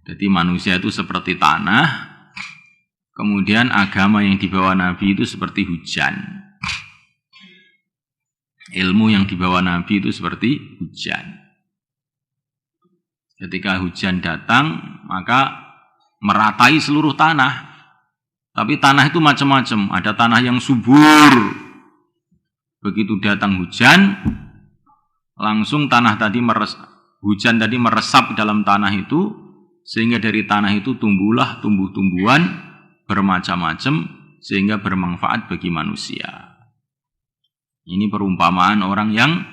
Jadi manusia itu seperti tanah, kemudian agama yang dibawa Nabi itu seperti hujan. Ilmu yang dibawa Nabi itu seperti hujan. Ketika hujan datang, maka meratai seluruh tanah. Tapi tanah itu macam-macam. Ada tanah yang subur. Begitu datang hujan, langsung hujan tadi meresap dalam tanah itu, sehingga dari tanah itu tumbuhlah tumbuh-tumbuhan bermacam-macam, sehingga bermanfaat bagi manusia. Ini perumpamaan orang yang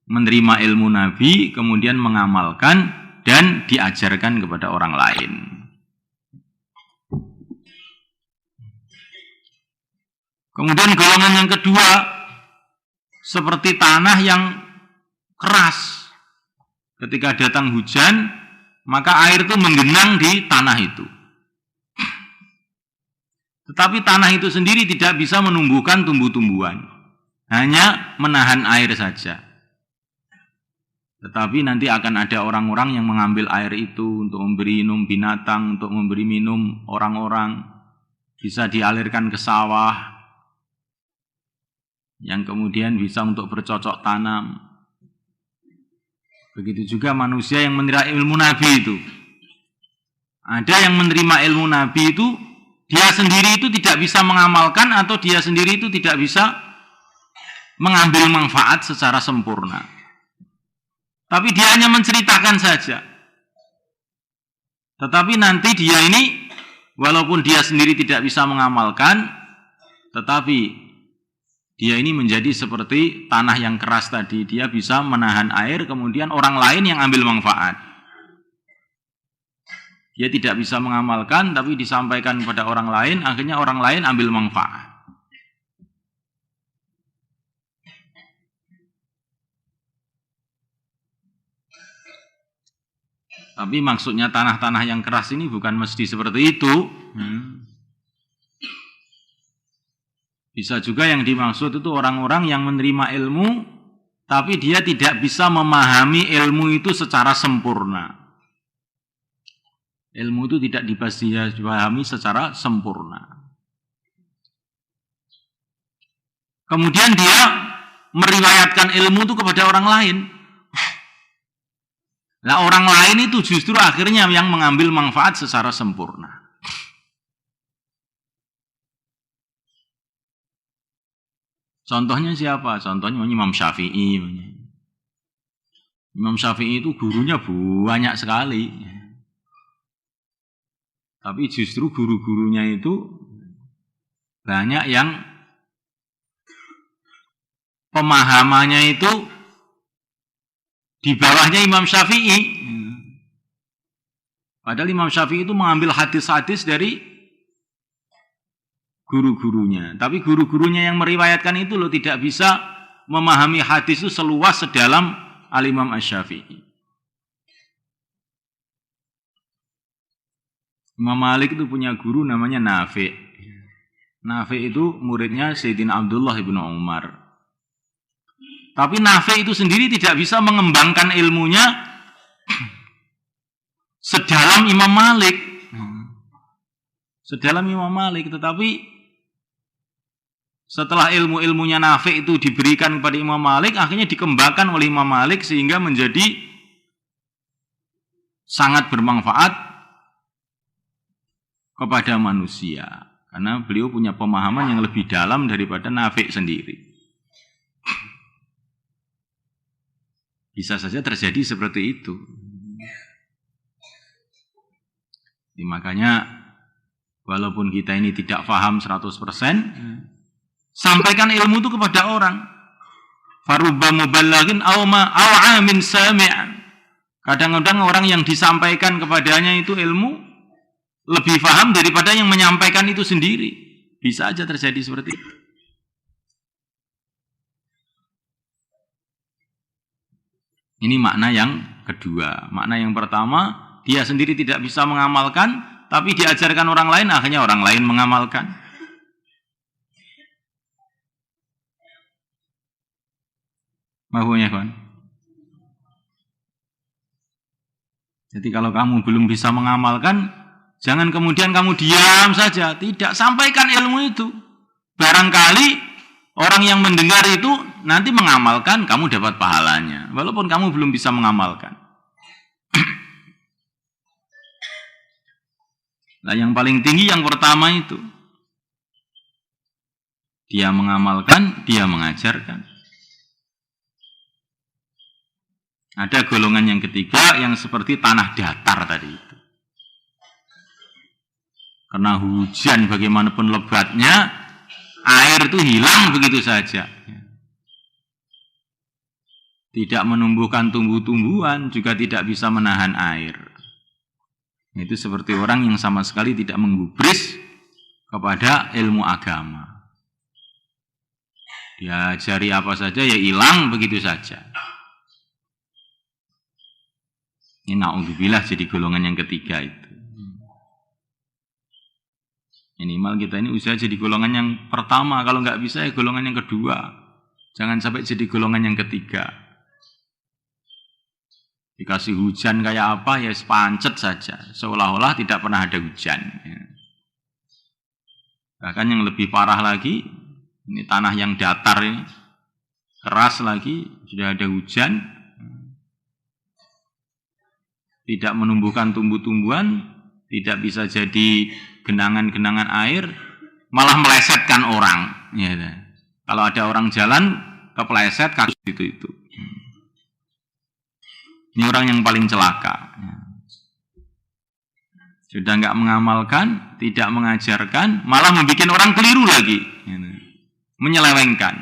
menerima ilmu Nabi, kemudian mengamalkan dan diajarkan kepada orang lain. Kemudian golongan yang kedua, seperti tanah yang keras. Ketika datang hujan, maka air itu menggenang di tanah itu. Tetapi tanah itu sendiri tidak bisa menumbuhkan tumbuh-tumbuhan. Hanya menahan air saja. Tetapi nanti akan ada orang-orang yang mengambil air itu untuk memberi minum binatang, untuk memberi minum orang-orang. Bisa dialirkan ke sawah, yang kemudian bisa untuk bercocok tanam. Begitu juga manusia yang menerima ilmu Nabi itu. Ada yang menerima ilmu Nabi itu, dia sendiri itu tidak bisa mengamalkan, atau dia sendiri itu tidak bisa mengambil manfaat secara sempurna. Tapi dia hanya menceritakan saja. Tetapi nanti dia ini, walaupun dia sendiri tidak bisa mengamalkan, tetapi dia ini menjadi seperti tanah yang keras tadi. Dia bisa menahan air, kemudian orang lain yang ambil manfaat. Dia tidak bisa mengamalkan, tapi disampaikan kepada orang lain, akhirnya orang lain ambil manfaat. Tapi maksudnya tanah-tanah yang keras ini bukan mesti seperti itu. Bisa juga yang dimaksud itu orang-orang yang menerima ilmu, tapi dia tidak bisa memahami ilmu itu secara sempurna. Ilmu itu tidak dipahami secara sempurna. Kemudian dia meriwayatkan ilmu itu kepada orang lain. Nah, orang lain itu justru akhirnya yang mengambil manfaat secara sempurna. Contohnya siapa? Contohnya Imam Syafi'i. Imam Syafi'i itu gurunya banyak sekali. Tapi justru guru-gurunya itu banyak yang pemahamannya itu di bawahnya Imam Syafi'i. Padahal Imam Syafi'i itu mengambil hadis-hadis dari guru-gurunya. Tapi guru-gurunya yang meriwayatkan itu loh tidak bisa memahami hadis itu seluas sedalam Al-Imam Asy-Syafi'i. Imam Malik itu punya guru namanya Nafi'. Nafi' itu muridnya Sayyidina Abdullah ibn Umar. Tapi Nafi' itu sendiri tidak bisa mengembangkan ilmunya sedalam Imam Malik. Sedalam Imam Malik, tetapi setelah ilmu-ilmunya Nafi' itu diberikan kepada Imam Malik, akhirnya dikembangkan oleh Imam Malik sehingga menjadi sangat bermanfaat kepada manusia. Karena beliau punya pemahaman yang lebih dalam daripada Nafi' sendiri. Bisa saja terjadi seperti itu. Jadi makanya walaupun kita ini tidak paham 100%, sampaikan ilmu itu kepada orang. Farubba muballaghin aw amin sami'. Kadang-kadang orang yang disampaikan kepadanya itu ilmu lebih paham daripada yang menyampaikan itu sendiri. Bisa aja terjadi seperti itu. Ini makna yang kedua. Makna yang pertama, dia sendiri tidak bisa mengamalkan, tapi diajarkan orang lain, akhirnya orang lain mengamalkan. Mahfunya, kawan. Jadi kalau kamu belum bisa mengamalkan, jangan kemudian kamu diam saja. Tidak, sampaikan ilmu itu. Barangkali orang yang mendengar itu nanti mengamalkan, kamu dapat pahalanya. Walaupun kamu belum bisa mengamalkan. Nah, yang paling tinggi yang pertama itu. Dia mengamalkan, dia mengajarkan. Ada golongan yang ketiga yang seperti tanah datar tadi itu. Karena hujan bagaimanapun lebatnya, air itu hilang begitu saja. Tidak menumbuhkan tumbuh-tumbuhan, juga tidak bisa menahan air. Itu seperti orang yang sama sekali tidak menggubris kepada ilmu agama. Diajari apa saja ya hilang begitu saja. Ini na'udzubillah jadi golongan yang ketiga itu. Minimal kita ini usaha jadi golongan yang pertama. Kalau nggak bisa ya golongan yang kedua. Jangan sampai jadi golongan yang ketiga. Dikasih hujan kayak apa ya pancet saja. Seolah-olah tidak pernah ada hujan. Bahkan yang lebih parah lagi, ini tanah yang datar ini, keras lagi, sudah ada hujan, tidak menumbuhkan tumbuh-tumbuhan, tidak bisa jadi genangan-genangan air, malah melesetkan orang. Ya, kalau ada orang jalan, kepleset, kasus itu. Ini orang yang paling celaka. Sudah nggak mengamalkan, tidak mengajarkan, malah membuat orang keliru lagi. Menyelewengkan.